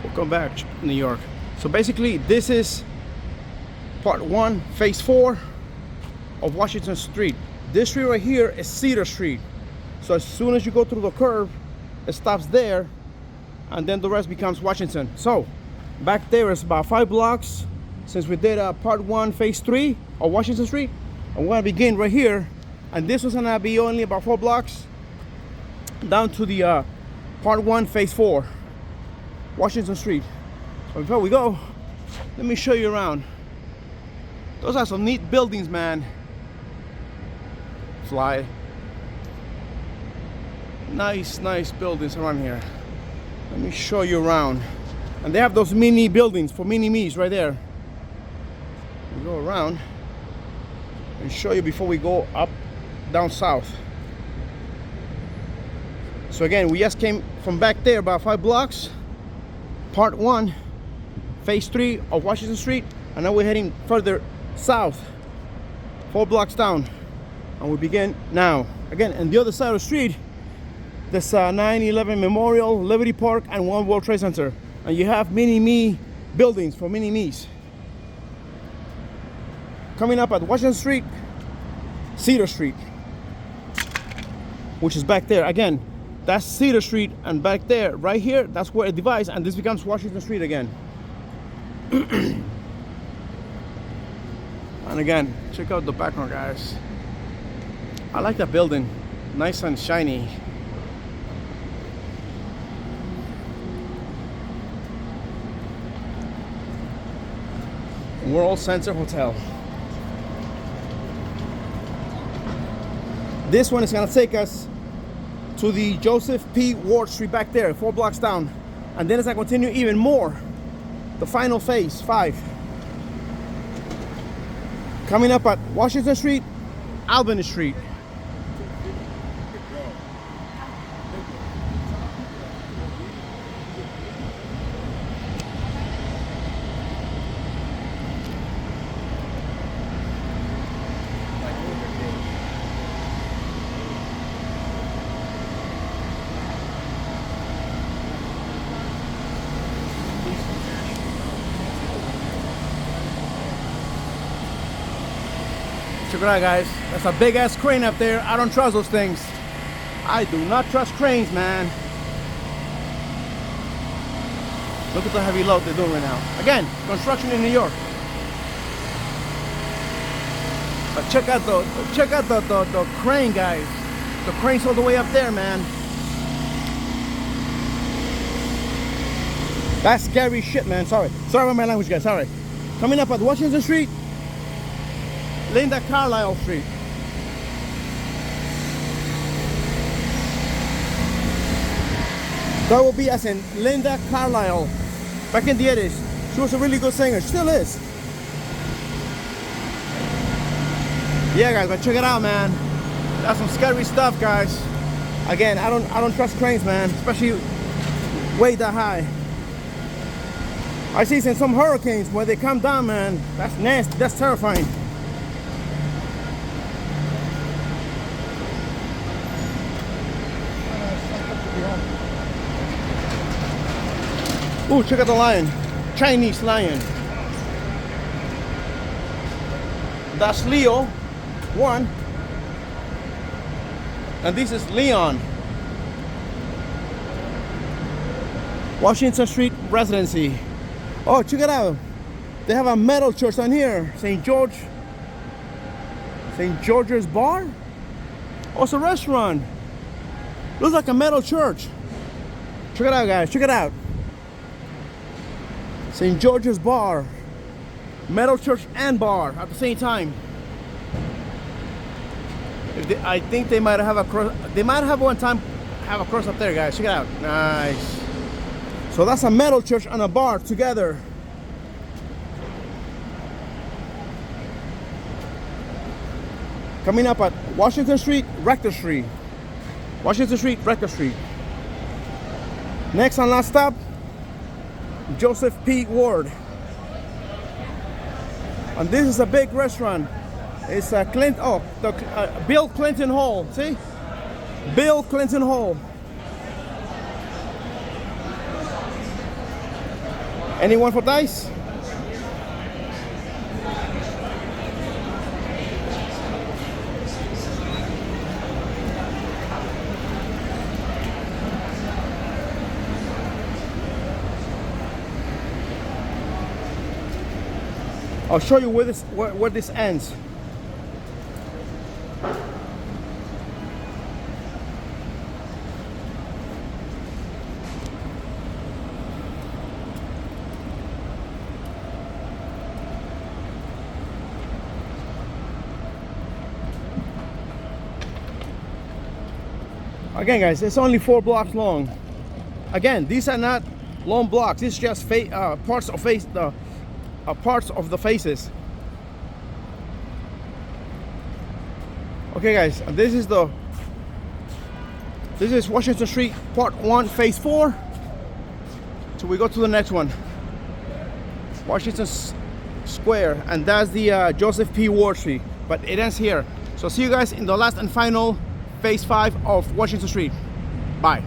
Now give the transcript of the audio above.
Welcome back, New York. So basically, this is part 1, phase 4 of Washington Street. This street right here is Cedar Street. So as soon as you go through the curve, it stops there, and then the rest becomes Washington. So back there is about 5 blocks. Since we did part 1, phase 3 of Washington Street, I'm gonna begin right here, and this was gonna be only about 4 blocks down to the part 1, phase 4, Washington Street. So before we go, let me show you around. Those are some neat buildings, man. Fly. Nice buildings around here. Let me show you around. And they have those mini buildings for mini-me's right there. We go around and show you before we go up down south. So again, we just came from back there about 5 blocks, part 1, phase 3 of Washington Street, and now we're heading further south, 4 blocks down, and we begin now. Again, on the other side of the street, there's 9/11 Memorial, Liberty Park, and One World Trade Center, and you have mini-me buildings for mini-me's. Coming up at Washington Street, Cedar Street, which is back there. Again, that's Cedar Street, and back there, right here, that's where it divides, and this becomes Washington Street again. And again, check out the background, guys. I like that building, nice and shiny. World Center Hotel. This one is gonna take us to the Joseph P. Ward Street back there, 4 blocks down. And then as I continue even more, the final phase, 5. Coming up at Washington Street, Albany Street. Check it out, guys. That's a big ass crane up there. I don't trust those things. I do not trust cranes, man. Look at the heavy load they're doing right now. Again, construction in New York. But check out the crane, guys. The crane's all the way up there, man. That's scary shit, man. Sorry about my language, guys. Sorry. Coming up at Washington Street, Linda Carlisle Street. That will be as in Linda Carlisle. Back in the 80s, she was a really good singer. She still is. Yeah, guys, but check it out, man. That's some scary stuff, guys. Again, I don't trust cranes, man, especially way that high. I see in some hurricanes when they come down, man. That's nasty. That's terrifying. Ooh, check out the lion. Chinese lion. That's Leo, 1. And this is Leon. Washington Street Residency. Oh, check it out. They have a metal church on here. St. George's Bar? Oh, it's a restaurant. Looks like a metal church. Check it out, guys. Check it out. St. George's Bar, metal church and bar at the same time. I think they might have a cross. They might have one time have a cross up there, guys. Check it out. Nice. So that's a metal church and a bar together. Coming up at Washington Street, Rector Street. Washington Street, Rector Street. Next and last stop, Joseph P. Ward. And this is a big restaurant. It's a Bill Clinton Hall. See? Bill Clinton Hall. Anyone for dice? I'll show you where this ends. Again, guys, it's only 4 blocks long. Again, these are not long blocks. This is just parts of the faces. Okay, guys, this is Washington Street Part 1, Phase 4. So we go to the next one, Washington Square, and that's the Joseph P. Ward Street. But it ends here. So see you guys in the last and final Phase 5 of Washington Street. Bye.